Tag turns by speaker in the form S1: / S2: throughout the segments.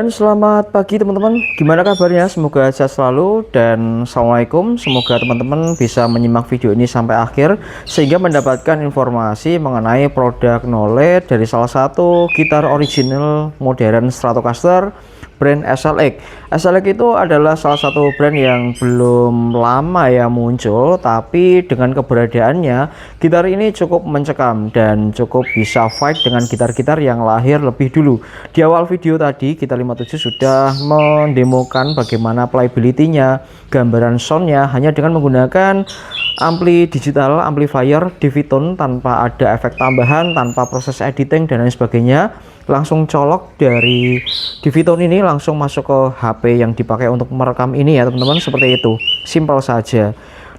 S1: Dan selamat pagi teman-teman, gimana kabarnya? Semoga sehat selalu dan assalamualaikum. Semoga teman-teman bisa menyimak video ini sampai akhir sehingga mendapatkan informasi mengenai produk knowledge dari salah satu gitar original modern Stratocaster brand SLX. SLX itu adalah salah satu brand yang belum lama ya muncul, tapi dengan keberadaannya gitar ini cukup mencekam dan cukup bisa fight dengan gitar-gitar yang lahir lebih dulu. Di awal video tadi Gitar 57 sudah mendemokan bagaimana playability-nya, gambaran soundnya hanya dengan menggunakan ampli digital amplifier Divitone tanpa ada efek tambahan, tanpa proses editing dan lain sebagainya. Langsung colok dari Divitone ini langsung masuk ke HP yang dipakai untuk merekam ini ya teman-teman, seperti itu, simpel saja.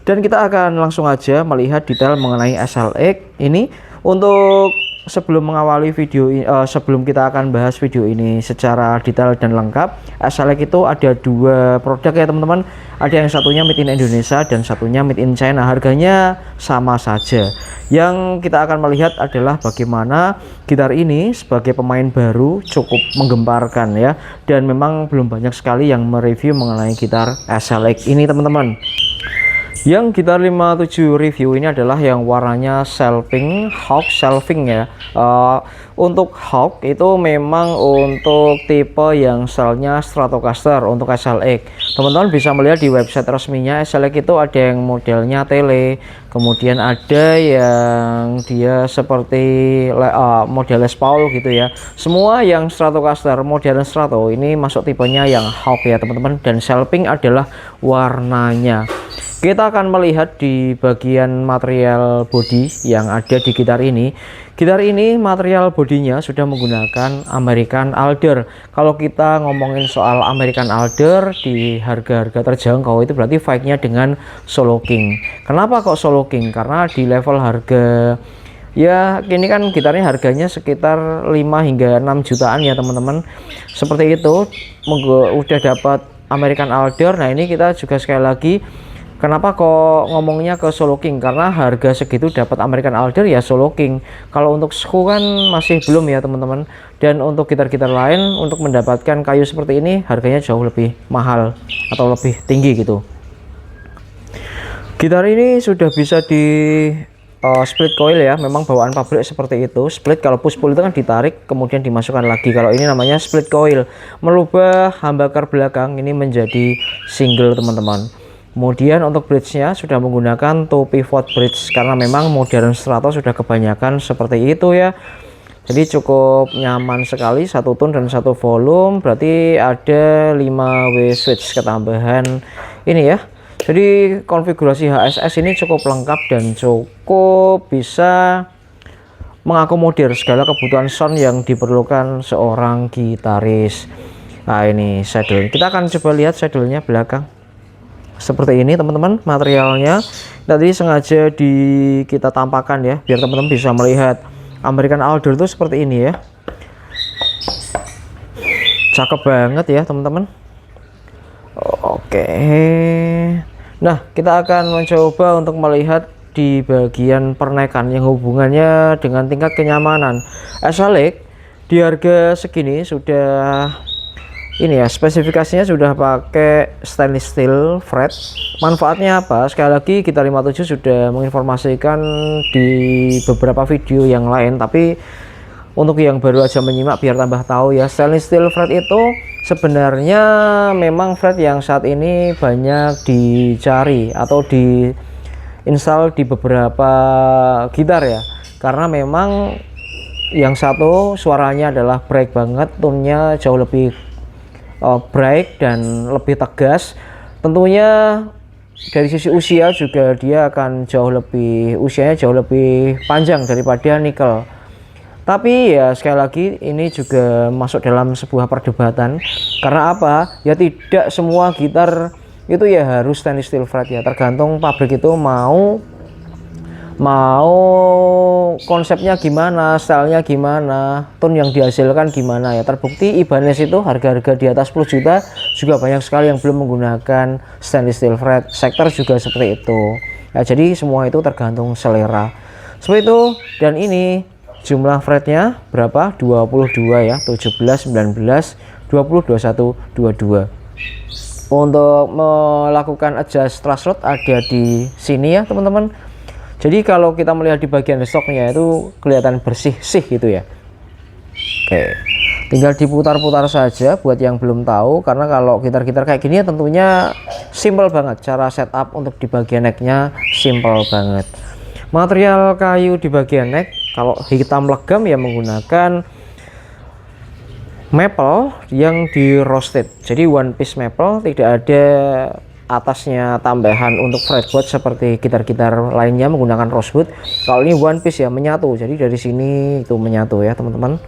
S1: Dan kita akan langsung aja melihat detail mengenai SLX ini. Untuk sebelum mengawali video sebelum kita akan bahas video ini secara detail dan lengkap, SLX itu ada dua produk ya teman-teman. Ada yang satunya made in Indonesia dan satunya made in China. Harganya sama saja. Yang kita akan melihat adalah bagaimana gitar ini sebagai pemain baru cukup menggemparkan ya, dan memang belum banyak sekali yang mereview mengenai gitar SLX ini teman-teman. Yang gitar 57 review ini adalah yang warnanya shelving, hawk shelving ya. Untuk hawk itu memang untuk tipe yang selnya Stratocaster untuk SLX. Teman-teman bisa melihat di website resminya SLX itu ada yang modelnya tele, kemudian ada yang dia seperti model Les Paul gitu ya. Semua yang Stratocaster modern Strato ini masuk tipenya yang hawk ya teman-teman, dan shelving adalah warnanya. Kita akan melihat di bagian material body yang ada di gitar ini. Gitar ini material bodinya sudah menggunakan American Alder. Kalau kita ngomongin soal American Alder di harga-harga terjangkau itu berarti fight-nya dengan Solo King. Kenapa kok Solo King? Karena di level harga ya ini kan gitarnya harganya sekitar 5 hingga 6 jutaan ya teman-teman. Seperti itu udah dapat American Alder. Nah ini kita juga sekali lagi, kenapa kok ngomongnya ke Solo King? Karena harga segitu dapat American Alder ya Solo King. Kalau untuk Sku kan masih belum ya teman-teman. Dan untuk gitar-gitar lain untuk mendapatkan kayu seperti ini harganya jauh lebih mahal atau lebih tinggi gitu. Gitar ini sudah bisa di split coil ya, memang bawaan pabrik seperti itu. Split kalau push pull itu kan ditarik kemudian dimasukkan lagi. Kalau ini namanya split coil, merubah humbucker belakang ini menjadi single teman-teman. Kemudian untuk bridge-nya sudah menggunakan 2 pivot bridge karena memang modern Strato sudah kebanyakan seperti itu ya. Jadi cukup nyaman sekali, satu tone dan satu volume, berarti ada 5W switch ketambahan ini ya. Jadi konfigurasi HSS ini cukup lengkap dan cukup bisa mengakomodir segala kebutuhan sound yang diperlukan seorang gitaris. Nah ini saddle, kita akan coba lihat saddle-nya belakang. Seperti ini teman-teman materialnya. Tadi sengaja kita tampakkan ya biar teman-teman bisa melihat American Alder itu seperti ini ya. Cakep banget ya teman-teman. Oke. Nah kita akan mencoba untuk melihat di bagian pernekan yang hubungannya dengan tingkat kenyamanan. SLX di harga segini sudah ini ya, spesifikasinya sudah pakai stainless steel fret. Manfaatnya apa? Sekali lagi Gitar 57 sudah menginformasikan di beberapa video yang lain, tapi untuk yang baru aja menyimak biar tambah tahu ya, stainless steel fret itu sebenarnya memang fret yang saat ini banyak dicari atau di install di beberapa gitar ya, karena memang yang satu suaranya adalah bright banget, tone-nya jauh lebih bright dan lebih tegas. Tentunya dari sisi usia juga dia akan usianya jauh lebih panjang daripada nikel. Tapi ya sekali lagi ini juga masuk dalam sebuah perdebatan. Karena apa? Ya tidak semua gitar itu ya harus stainless steel fret ya. Tergantung pabrik itu mau konsepnya gimana, stylenya gimana, tone yang dihasilkan gimana ya. Terbukti Ibanez itu harga-harga di atas 10 juta juga banyak sekali yang belum menggunakan stainless steel fret. Sector juga seperti itu ya, jadi semua itu tergantung selera seperti itu. Dan ini jumlah fretnya berapa? 22 ya, 17, 19, 202122. Untuk melakukan adjust thrust rod ada di sini ya teman-teman. Jadi kalau kita melihat di bagian stoknya itu kelihatan bersih sih gitu ya. Oke, tinggal diputar-putar saja buat yang belum tahu, karena kalau gitar-gitar kayak gini ya tentunya simple banget. Cara setup untuk di bagian necknya simple banget. Material kayu di bagian neck kalau hitam legam ya menggunakan maple yang di roasted. Jadi one piece maple, tidak ada atasnya tambahan untuk fretboard seperti gitar-gitar lainnya menggunakan rosewood. Kalau ini one piece ya menyatu, jadi dari sini itu menyatu ya teman-teman,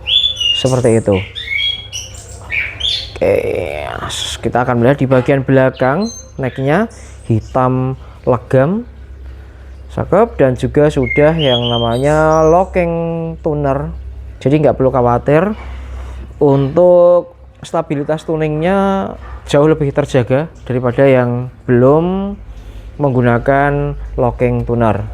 S1: seperti itu. Oke, kita akan melihat di bagian belakang necknya hitam legam, cakep, dan juga sudah yang namanya locking tuner, jadi nggak perlu khawatir. Untuk stabilitas tuningnya jauh lebih terjaga daripada yang belum menggunakan locking tuner.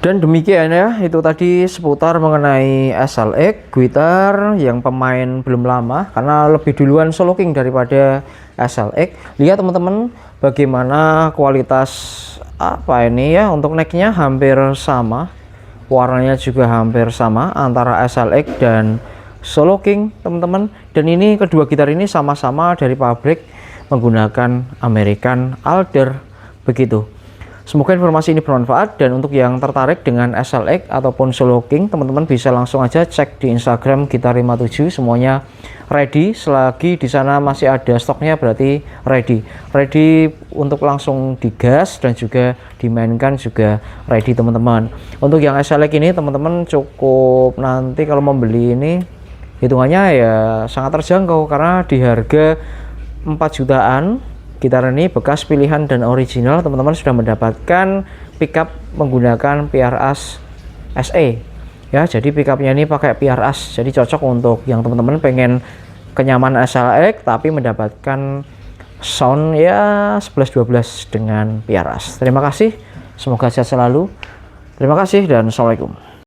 S1: Dan demikian ya, itu tadi seputar mengenai SLX gitar yang pemain belum lama, karena lebih duluan solo king daripada SLX. Lihat teman-teman bagaimana kualitas apa ini ya, untuk necknya hampir sama, warnanya juga hampir sama antara SLX dan Solo King teman-teman. Dan ini kedua gitar ini sama-sama dari pabrik menggunakan American Alder begitu. Semoga informasi ini bermanfaat, dan untuk yang tertarik dengan SLX ataupun Solo King teman-teman bisa langsung aja cek di Instagram Gitar57, semuanya ready. Selagi di sana masih ada stoknya berarti ready untuk langsung digas dan juga dimainkan juga ready teman-teman. Untuk yang SLX ini teman-teman cukup nanti kalau membeli ini hitungannya ya sangat terjangkau, karena di harga 4 jutaan gitar ini bekas pilihan dan original teman-teman sudah mendapatkan pickup menggunakan PRAS SE ya. Jadi pickupnya ini pakai PRAS, jadi cocok untuk yang teman-teman pengen kenyamanan SLX tapi mendapatkan sound ya 11-12 dengan PRAS. Terima kasih, semoga sehat selalu. Terima kasih dan assalamualaikum.